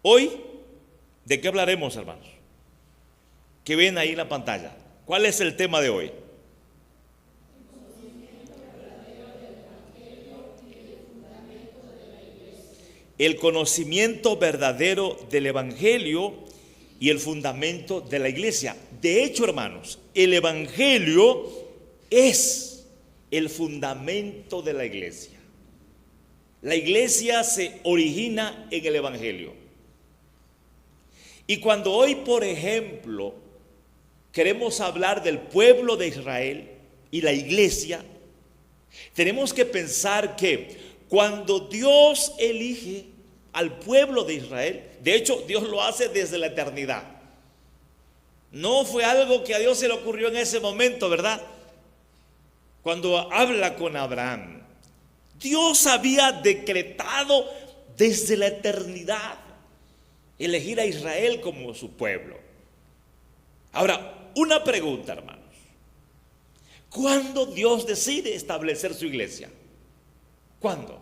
Hoy, ¿de qué hablaremos, hermanos? ¿Qué ven ahí en la pantalla? ¿Cuál es el tema de hoy? El conocimiento verdadero del Evangelio y el fundamento de la iglesia. De hecho, hermanos, el Evangelio es el fundamento de la iglesia. La iglesia se origina en el Evangelio. Y cuando hoy, por ejemplo, queremos hablar del pueblo de Israel y la iglesia, tenemos que pensar que cuando Dios elige al pueblo de Israel, de hecho Dios lo hace desde la eternidad. No fue algo que a Dios se le ocurrió en ese momento, ¿verdad? Cuando habla con Abraham, Dios había decretado desde la eternidad elegir a Israel como su pueblo. Ahora, una pregunta, hermanos. ¿Cuándo Dios decide establecer su iglesia? ¿Cuándo?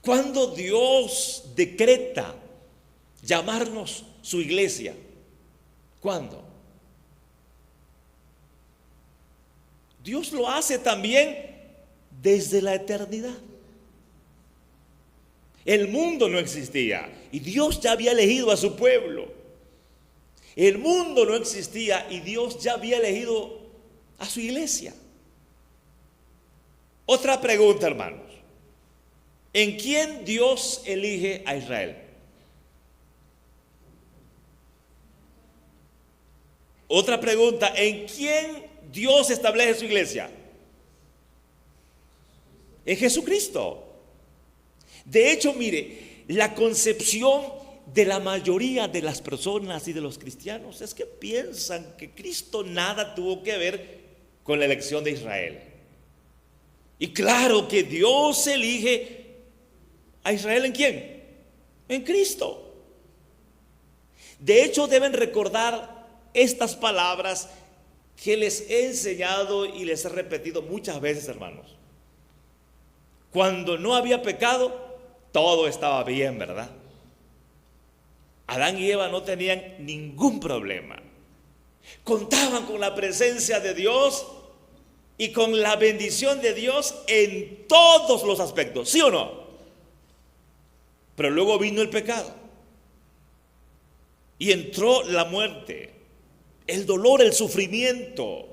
¿Cuándo Dios decreta llamarnos su iglesia? ¿Cuándo? Dios lo hace también desde la eternidad. El mundo no existía y Dios ya había elegido a su pueblo. El mundo no existía y Dios ya había elegido a su iglesia. Otra pregunta, hermanos. ¿En quién Dios elige a Israel? Otra pregunta. ¿En quién Dios establece su iglesia? En Jesucristo. De hecho, mire, la concepción de la mayoría de las personas y de los cristianos es que piensan que Cristo nada tuvo que ver con la elección de Israel. Y claro que Dios elige a Israel, ¿en quién? En Cristo. De hecho, deben recordar estas palabras que les he enseñado y les he repetido muchas veces, hermanos. Cuando no había pecado, todo estaba bien, ¿verdad? Adán y Eva no tenían ningún problema. Contaban con la presencia de Dios y con la bendición de Dios en todos los aspectos, ¿sí o no? Pero luego vino el pecado y entró la muerte, el dolor, el sufrimiento.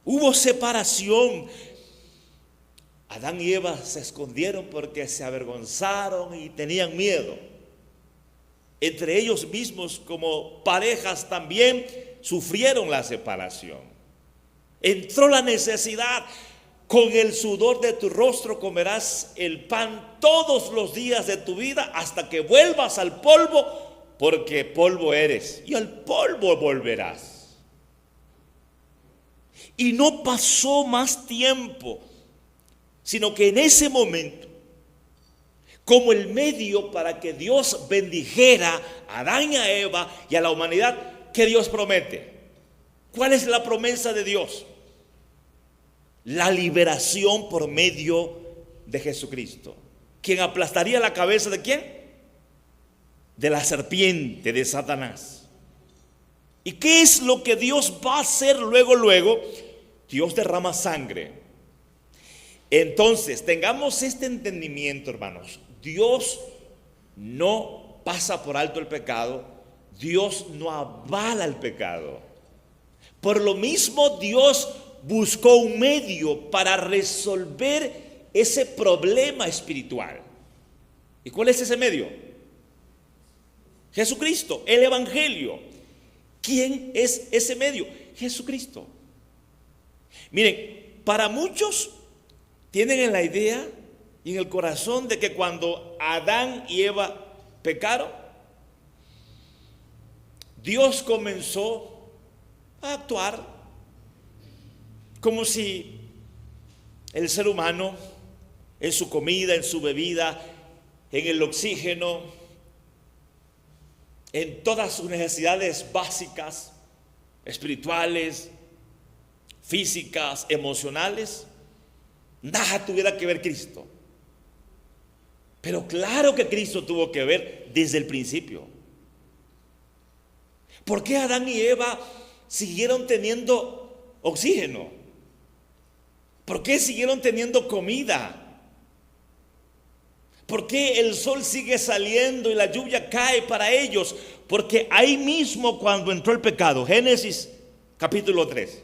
Hubo separación. Adán y Eva se escondieron porque se avergonzaron y tenían miedo. Entre ellos mismos, como parejas, también sufrieron la separación. Entró la necesidad. Con el sudor de tu rostro comerás el pan todos los días de tu vida hasta que vuelvas al polvo, porque polvo eres y al polvo volverás. Y no pasó más tiempo, sino que en ese momento, como el medio para que Dios bendijera a Adán y a Eva y a la humanidad, ¿qué Dios promete? ¿Cuál es la promesa de Dios? La liberación por medio de Jesucristo. ¿Quién aplastaría la cabeza de quién? De la serpiente, de Satanás. ¿Y qué es lo que Dios va a hacer luego? Dios derrama sangre. Entonces, tengamos este entendimiento, hermanos. Dios no pasa por alto el pecado. Dios no avala el pecado. Por lo mismo, Dios buscó un medio para resolver ese problema espiritual. ¿Y cuál es ese medio? Jesucristo, el Evangelio. ¿Quién es ese medio? Jesucristo. Miren, para muchos tienen en la idea y en el corazón de que cuando Adán y Eva pecaron, Dios comenzó a actuar como si el ser humano, en su comida, en su bebida, en el oxígeno, en todas sus necesidades básicas, espirituales, físicas, emocionales, nada tuviera que ver Cristo. Pero claro que Cristo tuvo que ver desde el principio. ¿Por qué Adán y Eva siguieron teniendo oxígeno? ¿Por qué siguieron teniendo comida? ¿Por qué el sol sigue saliendo y la lluvia cae para ellos? Porque ahí mismo cuando entró el pecado, Génesis capítulo 3,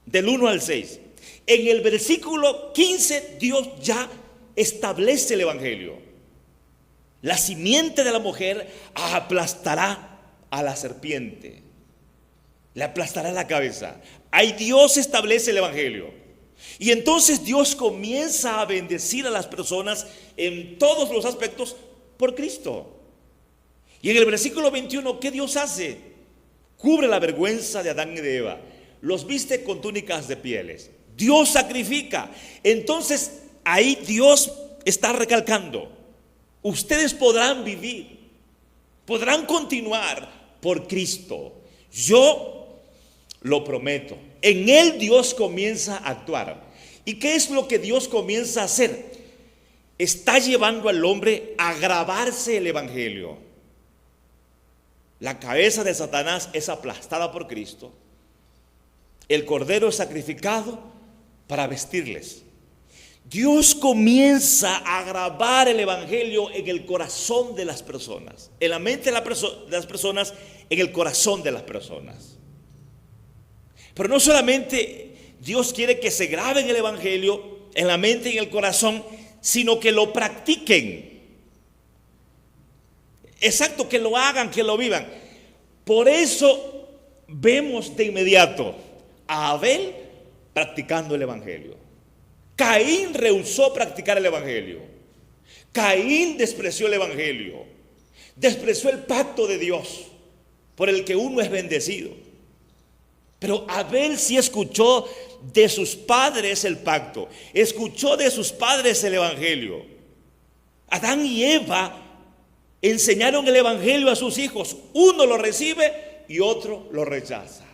del 1 al 6, en el versículo 15 Dios ya establece el evangelio. La simiente de la mujer aplastará a la serpiente, le aplastará la cabeza. Ahí Dios establece el evangelio. Y entonces Dios comienza a bendecir a las personas en todos los aspectos por Cristo. Y en el versículo 21, ¿qué Dios hace? Cubre la vergüenza de Adán y de Eva, los viste con túnicas de pieles. Dios sacrifica. Entonces ahí Dios está recalcando: ustedes podrán vivir, podrán continuar por Cristo. Yo lo prometo. En Él Dios comienza a actuar. ¿Y qué es lo que Dios comienza a hacer? Está llevando al hombre a grabarse el evangelio. La cabeza de Satanás es aplastada por Cristo. El cordero es sacrificado para vestirles. Dios comienza a grabar el evangelio en el corazón de las personas, en la mente de las personas, en el corazón de las personas. Pero no solamente Dios quiere que se grabe en el evangelio, en la mente y en el corazón, sino que lo practiquen. Exacto, que lo hagan, que lo vivan. Por eso vemos de inmediato a Abel practicando el evangelio. Caín rehusó practicar el evangelio. Caín despreció el evangelio. Despreció el pacto de Dios por el que uno es bendecido. Pero Abel sí escuchó de sus padres el pacto, escuchó de sus padres el evangelio. Adán y Eva enseñaron el evangelio a sus hijos. Uno lo recibe y otro lo rechaza.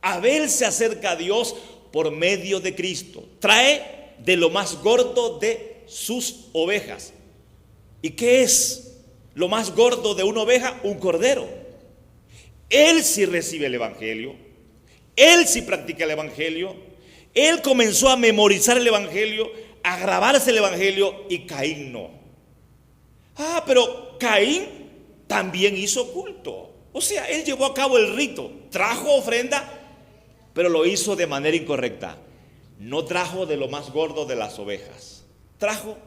Abel se acerca a Dios por medio de Cristo. Trae de lo más gordo de sus ovejas. ¿Y qué es lo más gordo de una oveja? Un cordero. Él sí recibe el evangelio. Él sí practica el evangelio. Él comenzó a memorizar el evangelio, a grabarse el evangelio, y Caín no. Pero Caín también hizo culto. O sea, él llevó a cabo el rito, trajo ofrenda, pero lo hizo de manera incorrecta. No trajo de lo más gordo de las ovejas, trajo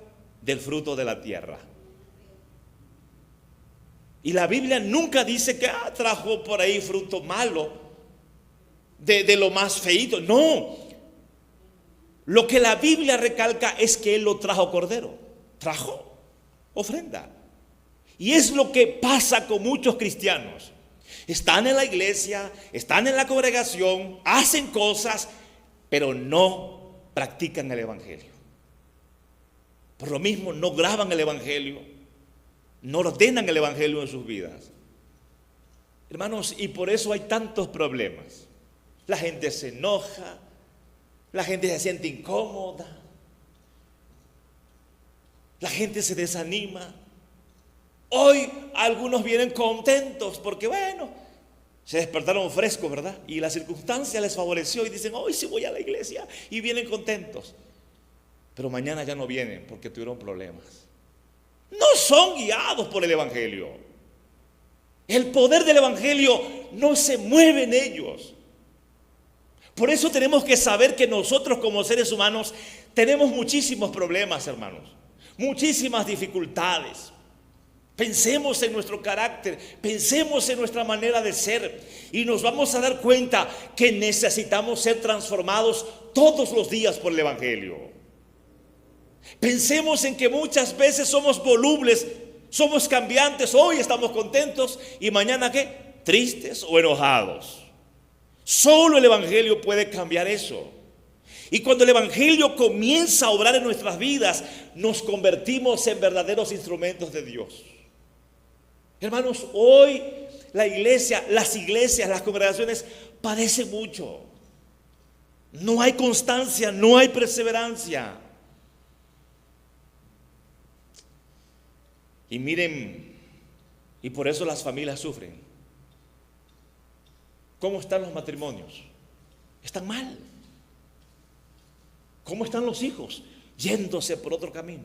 del fruto de la tierra. Y la Biblia nunca dice que trajo por ahí fruto malo, de lo más feíto. No. Lo que la Biblia recalca es que él lo trajo cordero, trajo ofrenda. Y es lo que pasa con muchos cristianos. Están en la iglesia, están en la congregación, hacen cosas, pero no practican el evangelio. Por lo mismo no graban el evangelio, no ordenan el evangelio en sus vidas. Hermanos, y por eso hay tantos problemas. La gente se enoja, la gente se siente incómoda, la gente se desanima. Hoy algunos vienen contentos porque, bueno, se despertaron frescos, ¿verdad? Y la circunstancia les favoreció y dicen: hoy sí voy a la iglesia, y vienen contentos. Pero mañana ya no vienen porque tuvieron problemas. No son guiados por el evangelio. El poder del evangelio no se mueve en ellos. Por eso tenemos que saber que nosotros como seres humanos tenemos muchísimos problemas, hermanos, muchísimas dificultades. Pensemos en nuestro carácter, pensemos en nuestra manera de ser, y nos vamos a dar cuenta que necesitamos ser transformados todos los días por el evangelio. Pensemos en que muchas veces somos volubles, somos cambiantes. Hoy estamos contentos y mañana ¿qué? Tristes o enojados. Solo el evangelio puede cambiar eso. Y cuando el evangelio comienza a obrar en nuestras vidas, nos convertimos en verdaderos instrumentos de Dios. Hermanos, hoy la iglesia, las iglesias, las congregaciones padecen mucho. No hay constancia, no hay perseverancia. Y miren, y por eso las familias sufren. ¿Cómo están los matrimonios? Están mal. ¿Cómo están los hijos? Yéndose por otro camino.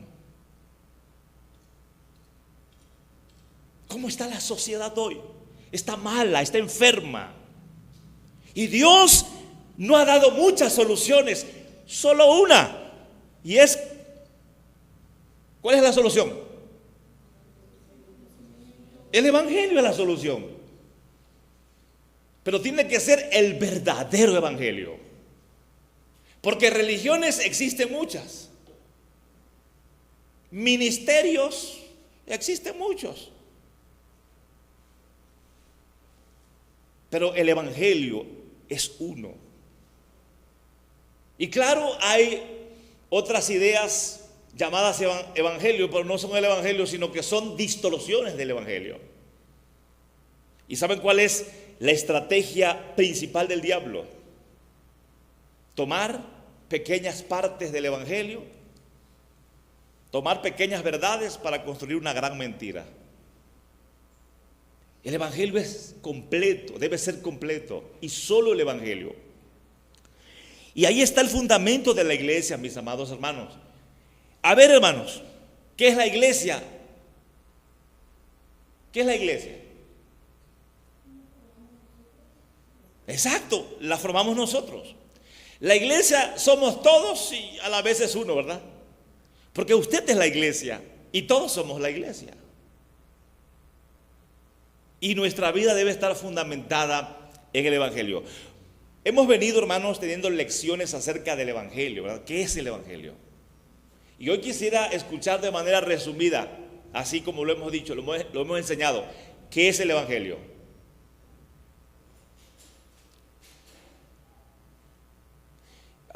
¿Cómo está la sociedad hoy? Está mala, está enferma. Y Dios no ha dado muchas soluciones, solo una. Y es, ¿cuál es la solución? El Evangelio es la solución. Pero tiene que ser el verdadero Evangelio. Porque religiones existen muchas. Ministerios existen muchos. Pero el Evangelio es uno. Y claro, hay otras ideas llamadas Evangelio, pero no son el Evangelio, sino que son distorsiones del Evangelio. ¿Y saben cuál es la estrategia principal del diablo? Tomar pequeñas partes del Evangelio, tomar pequeñas verdades para construir una gran mentira. El Evangelio es completo, debe ser completo, y solo el Evangelio. Y ahí está el fundamento de la iglesia, mis amados hermanos. A ver, hermanos, ¿qué es la iglesia? ¿Qué es la iglesia? Exacto, la formamos nosotros. La iglesia somos todos y a la vez es uno, ¿verdad? Porque usted es la iglesia y todos somos la iglesia. Y nuestra vida debe estar fundamentada en el Evangelio. Hemos venido, hermanos, teniendo lecciones acerca del Evangelio, ¿verdad? ¿Qué es el Evangelio? Y hoy quisiera escuchar de manera resumida, así como lo hemos dicho, lo hemos enseñado, ¿qué es el Evangelio?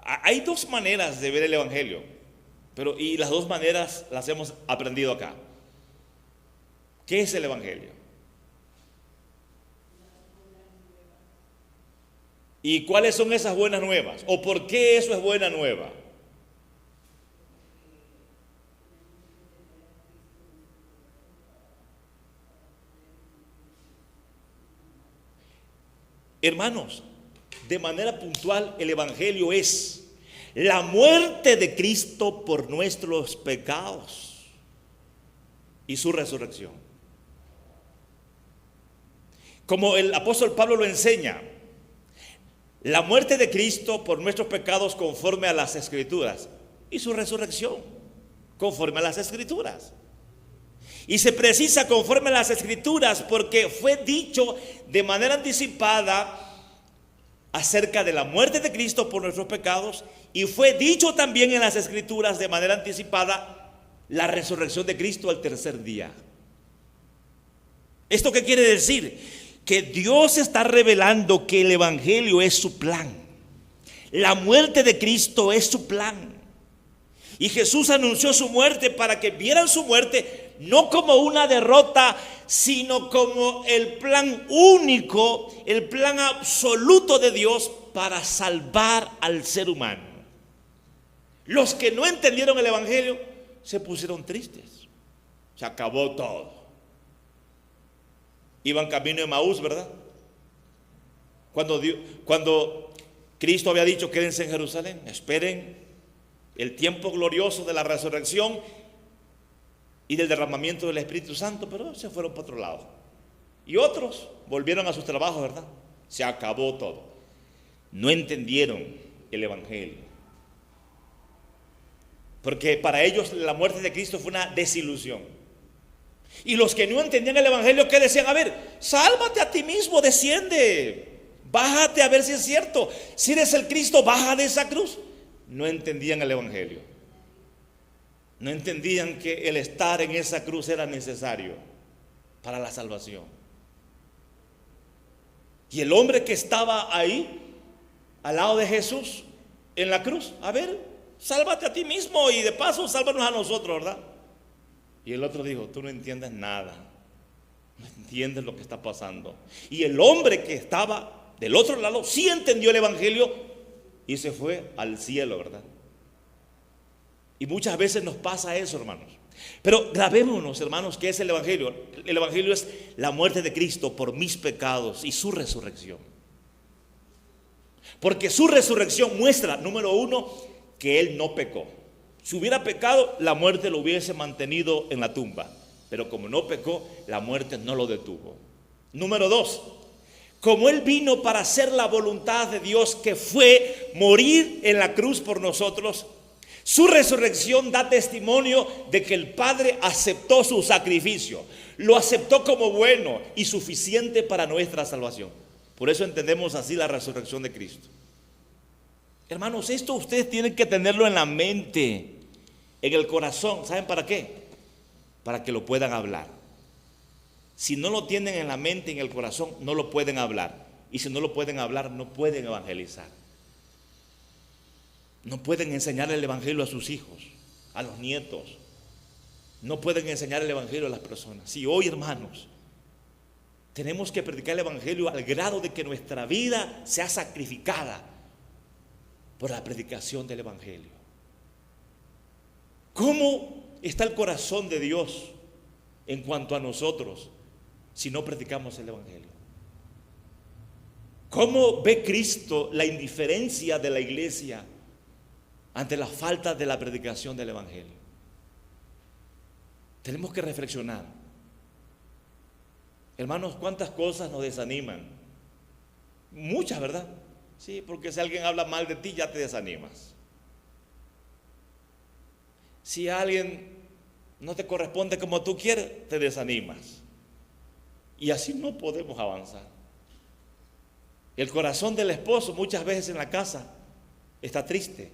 Hay dos maneras de ver el Evangelio, y las dos maneras las hemos aprendido acá. ¿Qué es el Evangelio? ¿Y cuáles son esas buenas nuevas? ¿O por qué eso es buena nueva? Hermanos, de manera puntual, el Evangelio es la muerte de Cristo por nuestros pecados y su resurrección. Como el apóstol Pablo lo enseña, la muerte de Cristo por nuestros pecados conforme a las Escrituras y su resurrección conforme a las Escrituras. Y se precisa conforme a las Escrituras porque fue dicho de manera anticipada acerca de la muerte de Cristo por nuestros pecados, y fue dicho también en las Escrituras de manera anticipada la resurrección de Cristo al tercer día. ¿Esto qué quiere decir? Que Dios está revelando que el Evangelio es su plan. La muerte de Cristo es su plan. Y Jesús anunció su muerte para que vieran su muerte no como una derrota, sino como el plan único, el plan absoluto de Dios para salvar al ser humano. Los que no entendieron el Evangelio se pusieron tristes. Se acabó todo. Iban camino de Emaús, ¿verdad? Cuando Cristo había dicho, quédense en Jerusalén, esperen el tiempo glorioso de la resurrección y del derramamiento del Espíritu Santo, pero se fueron para otro lado. Y otros volvieron a sus trabajos, ¿verdad? Se acabó todo. No entendieron el Evangelio. Porque para ellos la muerte de Cristo fue una desilusión. Y los que no entendían el Evangelio, ¿qué decían? A ver, sálvate a ti mismo, desciende, bájate a ver si es cierto. Si eres el Cristo, baja de esa cruz. No entendían el Evangelio. No entendían que el estar en esa cruz era necesario para la salvación. Y el hombre que estaba ahí, al lado de Jesús, en la cruz, a ver, sálvate a ti mismo y de paso sálvanos a nosotros, ¿verdad? Y el otro dijo, tú no entiendes nada, no entiendes lo que está pasando. Y el hombre que estaba del otro lado sí entendió el Evangelio y se fue al cielo, ¿verdad? Y muchas veces nos pasa eso, hermanos. Pero grabémonos, hermanos, ¿qué es el Evangelio? El Evangelio es la muerte de Cristo por mis pecados y su resurrección. Porque su resurrección muestra, número uno, que Él no pecó. Si hubiera pecado, la muerte lo hubiese mantenido en la tumba. Pero como no pecó, la muerte no lo detuvo. Número dos, como Él vino para hacer la voluntad de Dios, que fue morir en la cruz por nosotros, su resurrección da testimonio de que el Padre aceptó su sacrificio, lo aceptó como bueno y suficiente para nuestra salvación. Por eso entendemos así la resurrección de Cristo. Hermanos, esto ustedes tienen que tenerlo en la mente, en el corazón. ¿Saben para qué? Para que lo puedan hablar. Si no lo tienen en la mente y en el corazón, no lo pueden hablar. Y si no lo pueden hablar, no pueden evangelizar. No pueden enseñar el Evangelio a sus hijos, a los nietos. No pueden enseñar el Evangelio a las personas. Si hoy, hermanos, tenemos que predicar el Evangelio al grado de que nuestra vida sea sacrificada por la predicación del Evangelio. ¿Cómo está el corazón de Dios en cuanto a nosotros si no predicamos el Evangelio? ¿Cómo ve Cristo la indiferencia de la iglesia ante la falta de la predicación del Evangelio? Tenemos que reflexionar. Hermanos, ¿cuántas cosas nos desaniman? Muchas, ¿verdad? Sí, porque si alguien habla mal de ti, ya te desanimas. Si alguien no te corresponde como tú quieres, te desanimas. Y así no podemos avanzar. El corazón del esposo muchas veces en la casa está triste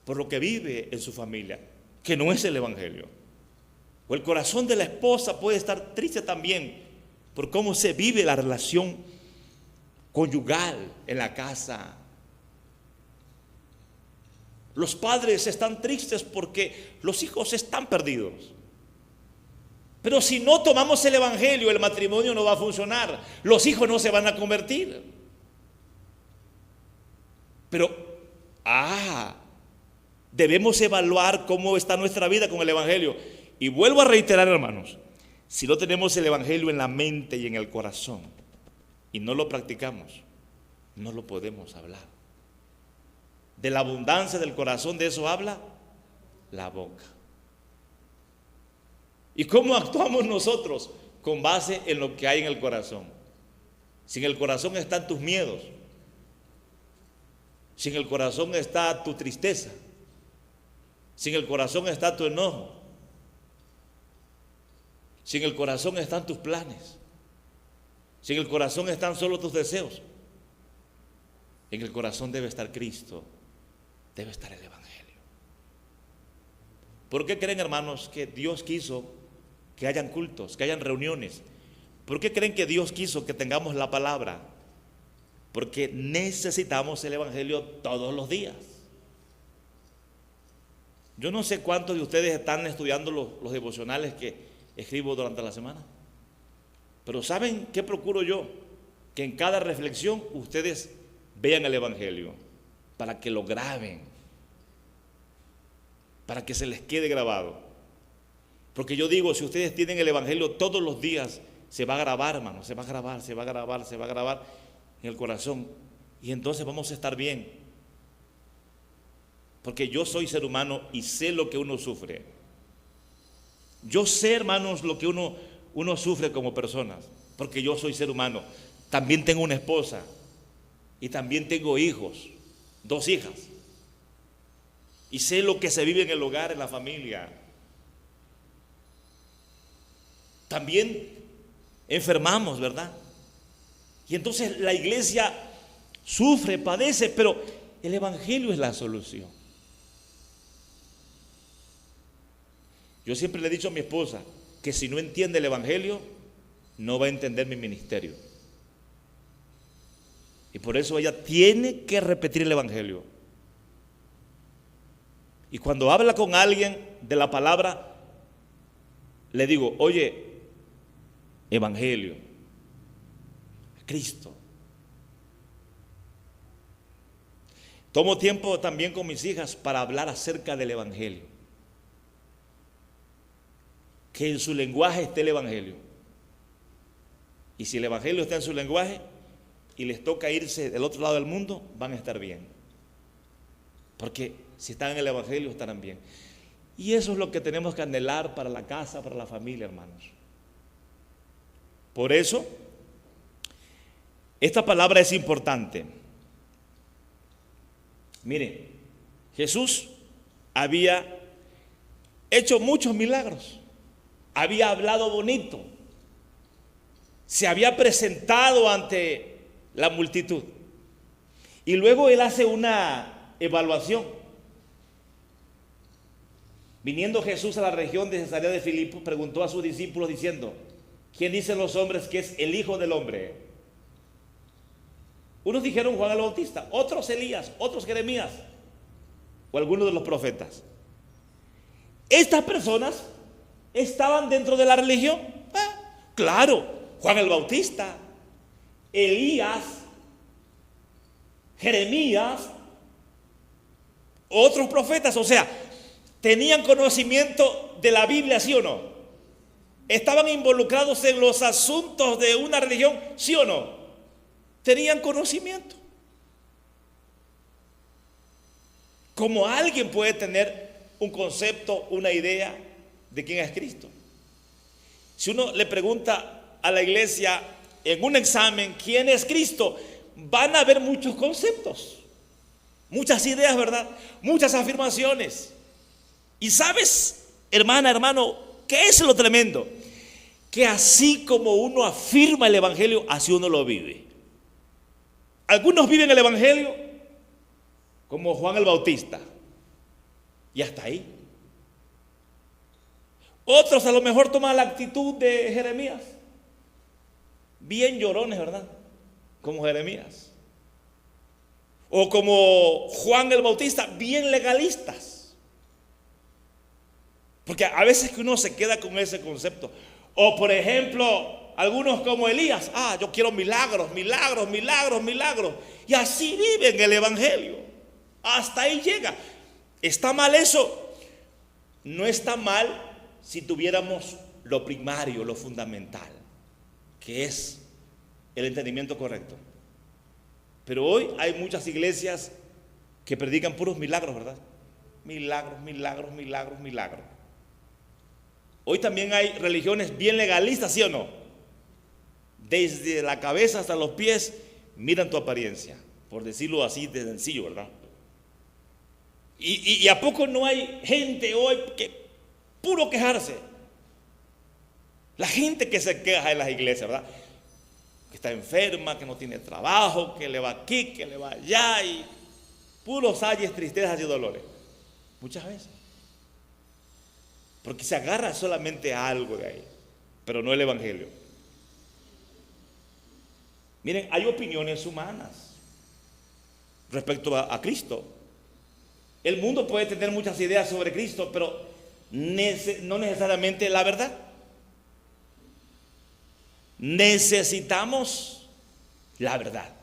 por lo que vive en su familia, que no es el Evangelio. O el corazón de la esposa puede estar triste también por cómo se vive la relación conyugal en la casa. Los padres están tristes porque los hijos están perdidos. Pero si no tomamos el Evangelio, el matrimonio no va a funcionar. Los hijos no se van a convertir. Pero, debemos evaluar cómo está nuestra vida con el Evangelio. Y vuelvo a reiterar, hermanos, si no tenemos el Evangelio en la mente y en el corazón y no lo practicamos, no lo podemos hablar. De la abundancia del corazón, de eso habla la boca. ¿Y cómo actuamos nosotros? Con base en lo que hay en el corazón. Si en el corazón están tus miedos, si en el corazón está tu tristeza, si en el corazón está tu enojo, si en el corazón están tus planes, si en el corazón están solo tus deseos, en el corazón debe estar Cristo, debe estar el Evangelio. ¿Por qué creen, hermanos, que Dios quiso que hayan cultos, que hayan reuniones? ¿Por qué creen que Dios quiso que tengamos la palabra? Porque necesitamos el Evangelio todos los días. Yo no sé cuántos de ustedes están estudiando los devocionales que escribo durante la semana, pero ¿saben qué procuro yo? Que en cada reflexión ustedes vean el Evangelio, para que lo graben, para que se les quede grabado. Porque yo digo, si ustedes tienen el Evangelio todos los días, se va a grabar, hermano, se va a grabar, se va a grabar, se va a grabar en el corazón, y entonces vamos a estar bien. Porque yo soy ser humano y sé lo que uno sufre. Yo sé, hermanos, lo que uno sufre como personas, porque yo soy ser humano. También tengo una esposa y también tengo hijos, 2 hijas. Y sé lo que se vive en el hogar, en la familia. También enfermamos, ¿verdad? Y entonces la iglesia sufre, padece, pero el Evangelio es la solución. Yo siempre le he dicho a mi esposa que si no entiende el Evangelio, no va a entender mi ministerio. Y por eso ella tiene que repetir el Evangelio. Y cuando habla con alguien de la palabra, le digo, oye, Evangelio, Cristo. Tomo tiempo también con mis hijas para hablar acerca del Evangelio. que en su lenguaje esté el evangelio. Y si el evangelio está en su lenguaje y les toca irse del otro lado del mundo, van a estar bien. Porque si están en el evangelio, estarán bien. Y eso es lo que tenemos que anhelar para la casa, para la familia, hermanos. Por eso, esta palabra es importante. Miren, Jesús había hecho muchos milagros, había hablado bonito, se había presentado ante la multitud. Y luego él hace una evaluación. Viniendo Jesús a la región de Cesarea de Filipo, preguntó a sus discípulos diciendo: ¿quién dicen los hombres que es el Hijo del Hombre? Unos dijeron Juan el Bautista, otros Elías, otros Jeremías o algunos de los profetas. Estas personas estaban dentro de la religión. Claro, Juan el Bautista, Elías, Jeremías, otros profetas, o sea, tenían conocimiento de la Biblia, ¿sí o no? Estaban involucrados en los asuntos de una religión, ¿sí o no? Tenían conocimiento. Como alguien puede tener un concepto, una idea de quién es Cristo. Si uno le pregunta a la iglesia en un examen quién es Cristo, van a haber muchos conceptos, muchas ideas, ¿verdad? Muchas afirmaciones. Y sabes, hermana, hermano, ¿qué es lo tremendo? Que así como uno afirma el evangelio, así uno lo vive. Algunos viven el evangelio como Juan el Bautista, y hasta ahí. Otros a lo mejor toman la actitud de Jeremías, bien llorones, ¿verdad? Como Jeremías. O como Juan el Bautista, bien legalistas. Porque a veces que uno se queda con ese concepto. O por ejemplo, algunos como Elías, yo quiero milagros, milagros, milagros, milagros. Y así viven el evangelio. Hasta ahí llega. ¿Está mal eso? No está mal si tuviéramos lo primario, lo fundamental, que es el entendimiento correcto. Pero hoy hay muchas iglesias que predican puros milagros, ¿verdad? Milagros, milagros, milagros, milagros. Hoy también hay religiones bien legalistas, ¿sí o no? Desde la cabeza hasta los pies miran tu apariencia, por decirlo así de sencillo, ¿verdad? Y ¿a poco no hay gente hoy que puro quejarse? La gente que se queja en las iglesias, ¿verdad? Que está enferma, que no tiene trabajo, que le va aquí, que le va allá, y puros ayes, tristezas y dolores. Muchas veces. Porque se agarra solamente a algo de ahí, pero no el evangelio. Miren, hay opiniones humanas respecto a Cristo. El mundo puede tener muchas ideas sobre Cristo, pero no necesariamente la verdad. Necesitamos la verdad.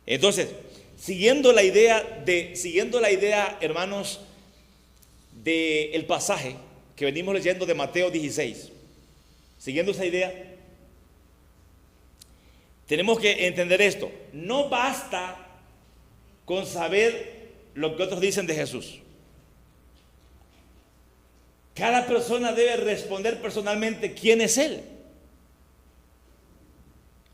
Entonces, siguiendo la idea, hermanos, del pasaje que venimos leyendo de Mateo 16, siguiendo esa idea, tenemos que entender esto. No basta con saber lo que otros dicen de Jesús. Cada persona debe responder personalmente quién es Él.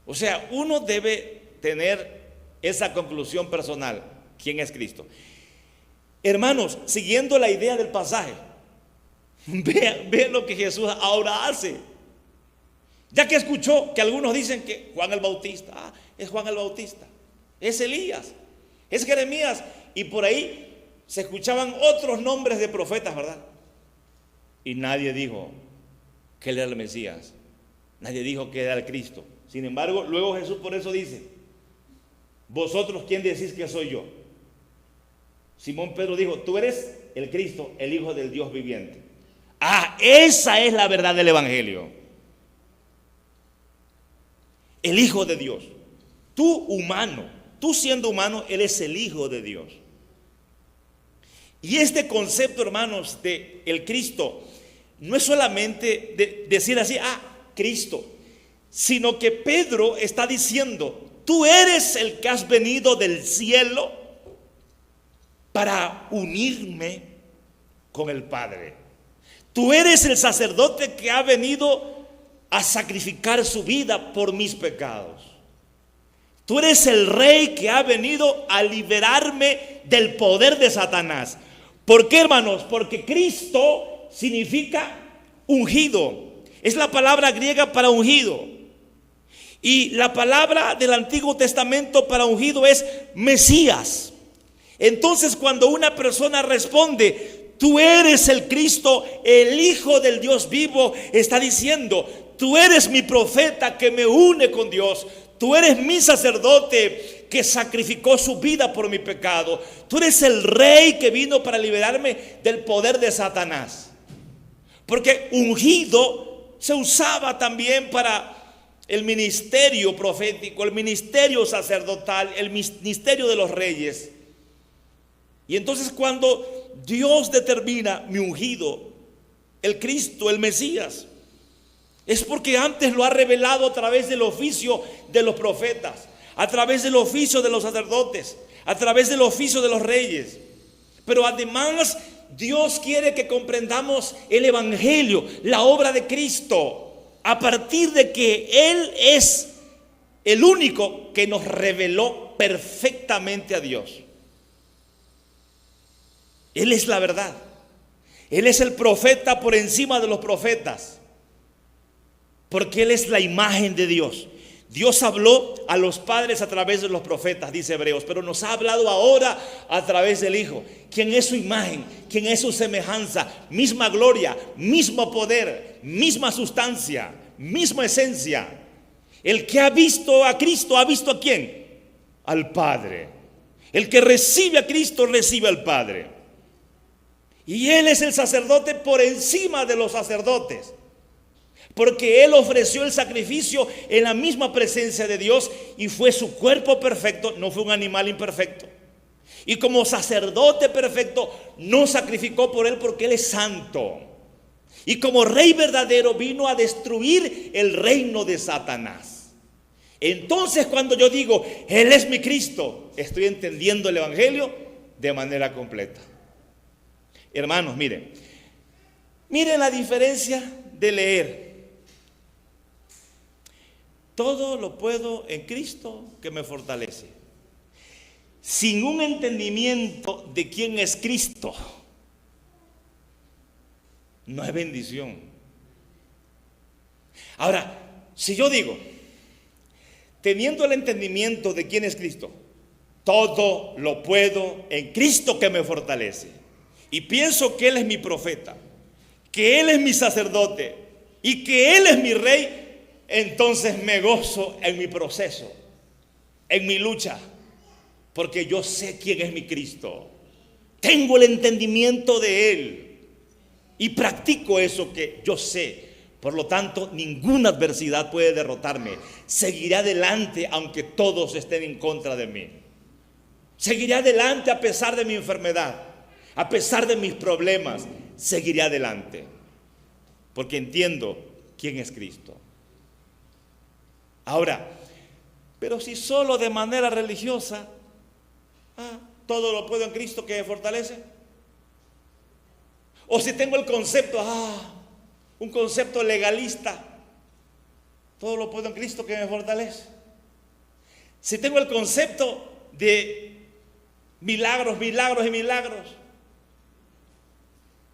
O sea, uno debe tener esa conclusión personal, quién es Cristo. Hermanos, siguiendo la idea del pasaje, vean lo que Jesús ahora hace. Ya que escuchó que algunos dicen que Juan el Bautista, es Juan el Bautista, es Elías, es Jeremías, y por ahí se escuchaban otros nombres de profetas, ¿verdad? Y nadie dijo que él era el Mesías, nadie dijo que era el Cristo. Sin embargo, luego Jesús por eso dice: ¿vosotros quién decís que soy yo? Simón Pedro dijo: tú eres el Cristo, el Hijo del Dios viviente. Esa es la verdad del evangelio. El Hijo de Dios. Tú humano, tú siendo humano, Él es el Hijo de Dios. Y este concepto, hermanos, de el Cristo no es solamente decir así, Cristo, sino que Pedro está diciendo, tú eres el que has venido del cielo para unirme con el Padre. Tú eres el sacerdote que ha venido a sacrificar su vida por mis pecados. Tú eres el rey que ha venido a liberarme del poder de Satanás. ¿Por qué, hermanos? Porque Cristo significa ungido. Es la palabra griega para ungido. Y la palabra del Antiguo Testamento para ungido es Mesías. Entonces, cuando una persona responde, tú eres el Cristo, el Hijo del Dios vivo, está diciendo, tú eres mi profeta que me une con Dios. Tú eres mi sacerdote que sacrificó su vida por mi pecado. Tú eres el rey que vino para liberarme del poder de Satanás. Porque ungido se usaba también para el ministerio profético, el ministerio sacerdotal, el ministerio de los reyes. Y entonces cuando Dios determina mi ungido, el Cristo, el Mesías, es porque antes lo ha revelado a través del oficio de los profetas, a través del oficio de los sacerdotes, a través del oficio de los reyes. Pero además Dios quiere que comprendamos el evangelio, la obra de Cristo, a partir de que Él es el único que nos reveló perfectamente a Dios. Él es la verdad. Él es el profeta por encima de los profetas, porque Él es la imagen de Dios. Dios habló a los padres a través de los profetas, dice Hebreos, pero nos ha hablado ahora a través del Hijo, quien es su imagen, quien es su semejanza, misma gloria, mismo poder, misma sustancia, misma esencia. El que ha visto a Cristo, ¿ha visto a quién? Al Padre. El que recibe a Cristo, recibe al Padre. Y Él es el sacerdote por encima de los sacerdotes, porque Él ofreció el sacrificio en la misma presencia de Dios y fue su cuerpo perfecto, no fue un animal imperfecto. Y como sacerdote perfecto no sacrificó por Él porque Él es santo. Y como rey verdadero vino a destruir el reino de Satanás. Entonces cuando yo digo, Él es mi Cristo, estoy entendiendo el evangelio de manera completa. Hermanos, miren la diferencia de leer. Todo lo puedo en Cristo que me fortalece. Sin un entendimiento de quién es Cristo, no hay bendición. Ahora, si yo digo, teniendo el entendimiento de quién es Cristo, todo lo puedo en Cristo que me fortalece, y pienso que Él es mi profeta, que Él es mi sacerdote y que Él es mi rey, entonces me gozo en mi proceso, en mi lucha, porque yo sé quién es mi Cristo. Tengo el entendimiento de Él y practico eso que yo sé. Por lo tanto, ninguna adversidad puede derrotarme. Seguiré adelante aunque todos estén en contra de mí. Seguiré adelante a pesar de mi enfermedad, a pesar de mis problemas. Seguiré adelante porque entiendo quién es Cristo. Ahora, pero si solo de manera religiosa, todo lo puedo en Cristo que me fortalece. O si tengo el concepto, un concepto legalista, todo lo puedo en Cristo que me fortalece. Si tengo el concepto de milagros, milagros y milagros.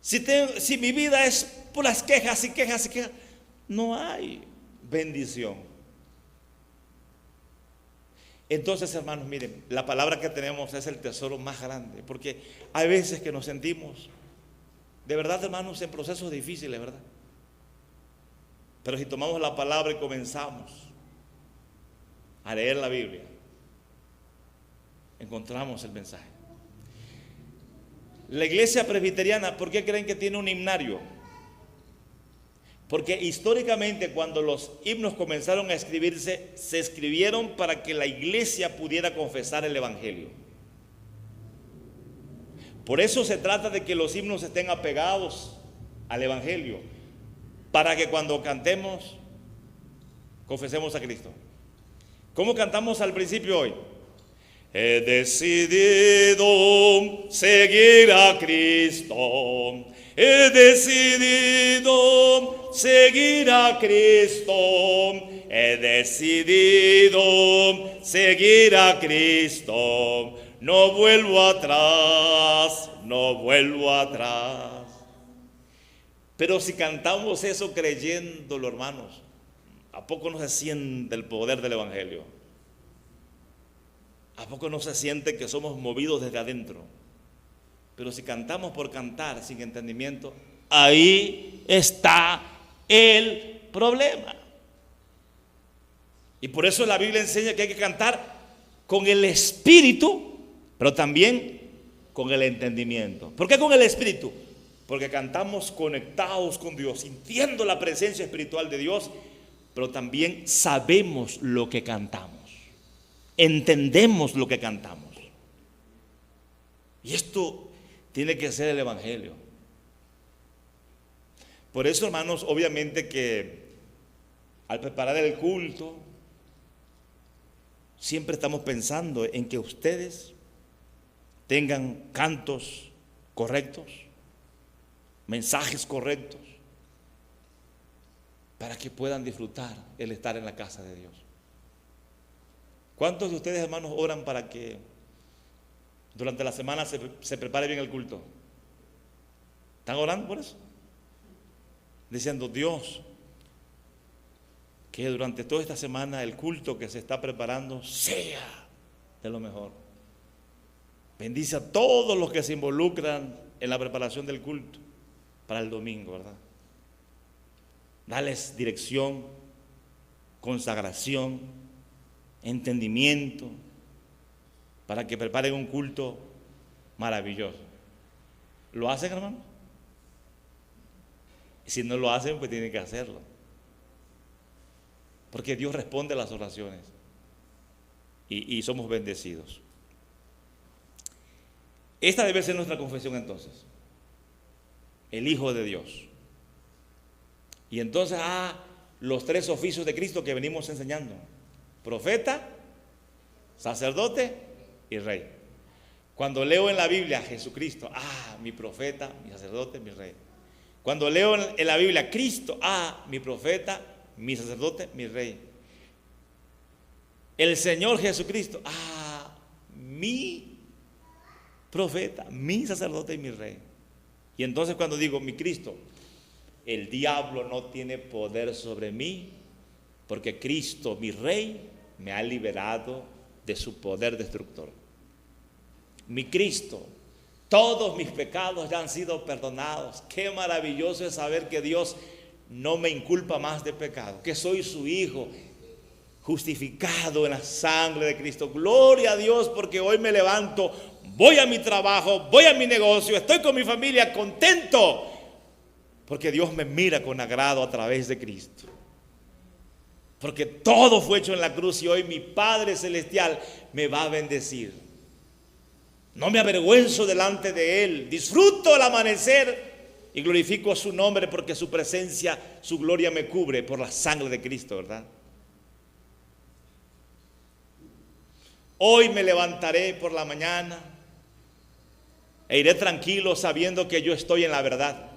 Si mi vida es puras quejas y quejas y quejas, no hay bendición. Entonces, hermanos, miren, la palabra que tenemos es el tesoro más grande, porque hay veces que nos sentimos, de verdad, hermanos, en procesos difíciles, ¿verdad? Pero si tomamos la palabra y comenzamos a leer la Biblia, encontramos el mensaje. La iglesia presbiteriana, ¿por qué creen que tiene un himnario? Porque históricamente cuando los himnos comenzaron a escribirse, se escribieron para que la iglesia pudiera confesar el evangelio. Por eso se trata de que los himnos estén apegados al evangelio, para que cuando cantemos, confesemos a Cristo. ¿Cómo cantamos al principio hoy? He decidido seguir a Cristo. He decidido seguir a Cristo. He decidido seguir a Cristo. No vuelvo atrás, no vuelvo atrás. Pero si cantamos eso creyéndolo, hermanos, ¿a poco no se siente el poder del Evangelio? ¿A poco no se siente que somos movidos desde adentro? Pero si cantamos por cantar sin entendimiento, ahí está el problema. Y por eso la Biblia enseña que hay que cantar con el espíritu, pero también con el entendimiento. ¿Por qué con el espíritu? Porque cantamos conectados con Dios, sintiendo la presencia espiritual de Dios, pero también sabemos lo que cantamos. Entendemos lo que cantamos. Y esto tiene que ser el Evangelio. Por eso, hermanos, obviamente que al preparar el culto, siempre estamos pensando en que ustedes tengan cantos correctos, mensajes correctos, para que puedan disfrutar el estar en la casa de Dios. ¿Cuántos de ustedes, hermanos, oran para que durante la semana se prepare bien el culto? ¿Están orando por eso? Diciendo, Dios, que durante toda esta semana el culto que se está preparando sea de lo mejor. Bendice a todos los que se involucran en la preparación del culto para el domingo, ¿verdad? Dales dirección, consagración, entendimiento, para que preparen un culto maravilloso. ¿Lo hacen, hermano? Si no lo hacen, pues tienen que hacerlo. Porque Dios responde a las oraciones y somos bendecidos. Esta debe ser nuestra confesión entonces. El Hijo de Dios. Y entonces, los tres oficios de Cristo que venimos enseñando: profeta, sacerdote y rey. Cuando leo en la Biblia Jesucristo, mi profeta, mi sacerdote, mi rey. Cuando leo en la Biblia Cristo, mi profeta, mi sacerdote, mi rey. El Señor Jesucristo, mi profeta, mi sacerdote y mi rey. Y entonces cuando digo mi Cristo, el diablo no tiene poder sobre mí, porque Cristo, mi rey, me ha liberado de su poder destructor. Mi Cristo, todos mis pecados ya han sido perdonados. Qué maravilloso es saber que Dios no me inculpa más de pecado, que soy su hijo, justificado en la sangre de Cristo. Gloria a Dios, porque hoy me levanto, voy a mi trabajo, voy a mi negocio, estoy con mi familia contento, porque Dios me mira con agrado a través de Cristo. Porque todo fue hecho en la cruz y hoy mi Padre Celestial me va a bendecir. No me avergüenzo delante de Él, disfruto el amanecer y glorifico su nombre, porque su presencia, su gloria me cubre por la sangre de Cristo, ¿verdad? Hoy me levantaré por la mañana e iré tranquilo sabiendo que yo estoy en la verdad.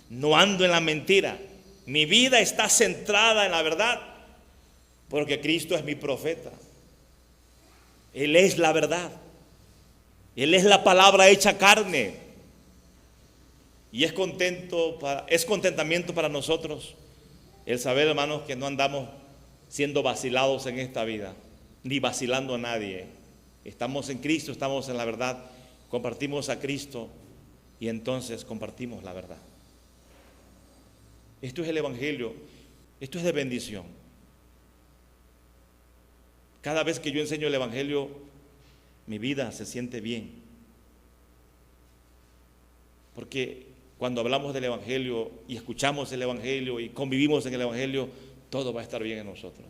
No ando en la mentira. Mi vida está centrada en la verdad, porque Cristo es mi profeta. Él es la verdad. Él es la palabra hecha carne. Y es contentamiento para nosotros el saber, hermanos, que no andamos siendo vacilados en esta vida, ni vacilando a nadie. Estamos en Cristo, estamos en la verdad, compartimos a Cristo y entonces compartimos la verdad. Esto es el Evangelio, esto es de bendición. Cada vez que yo enseño el Evangelio, mi vida se siente bien. Porque cuando hablamos del Evangelio y escuchamos el Evangelio y convivimos en el Evangelio, todo va a estar bien en nosotros.